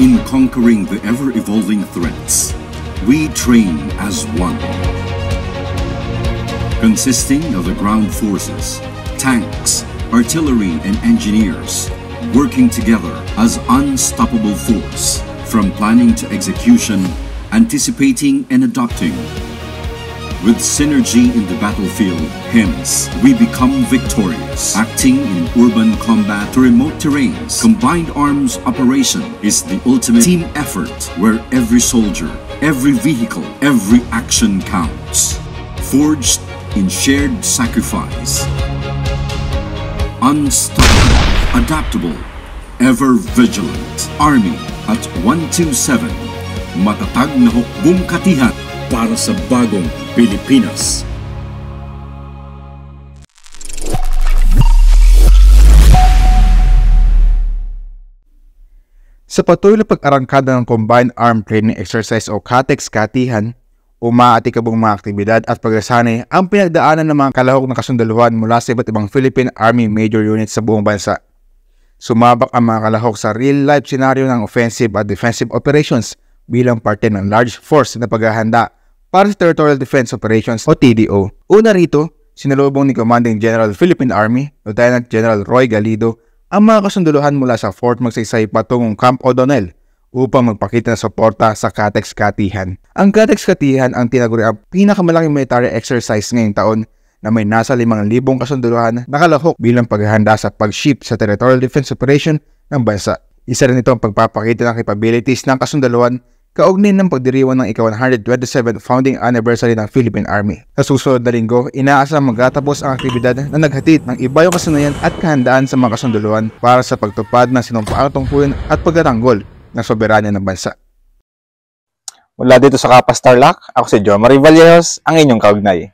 In conquering the ever-evolving threats, we train as one. Consisting of the ground forces, tanks, artillery, and engineers, working together as unstoppable force, from planning to execution, anticipating and adapting. With synergy in the battlefield, hence, we become victorious. Acting in urban combat to remote terrains, combined arms operation is the ultimate team effort where every soldier, every vehicle, every action counts. Forged in shared sacrifice. Unstoppable, adaptable, ever vigilant. Army at 127. Matatag na hukbong katihan para sa bagong Pilipinas. Sa patuloy na pag-arangkada ng Combined Arm Training Exercise o CATEX-Katihan, umaatikabong mga aktibidad at pagsasanay ang pinagdaanan ng mga kalahok na kasundaluhan mula sa iba't ibang Philippine Army Major Units sa buong bansa. Sumabak ang mga kalahok sa real-life scenario ng offensive at defensive operations bilang parte ng large force na paghahanda para sa Territorial Defense Operations o TDO. Una rito, sinalubong ni Commanding General Philippine Army, Lieutenant General Roy Galido, ang mga kasunduluhan mula sa Fort Magsaysay patungong Camp O'Donnell upang magpakita ng suporta sa CATEX-Katihan. Ang CATEX-Katihan ang tinaguri ang pinakamalaking military exercise ngayong taon na may nasa 5,000 kasunduluhan na kalahok bilang paghahanda sa pag-ship sa Territorial Defense Operation ng bansa. Isa rin ito ang pagpapakita ng capabilities ng kasundaluhan kaugnay ng pagdiriwang ng ika-127th founding anniversary ng Philippine Army. Sa susunod na linggo, inaasang magtatapos ang aktibidad na naghatid ng iba yung kasanayan at kahandaan sa mga kasunduluhan para sa pagtupad ng sinumpaang tungkulin at pagtatanggol ng soberanya ng bansa. Mula dito sa Kapas Tarlac, ako si Jomari Vallejos, ang inyong kaugnay.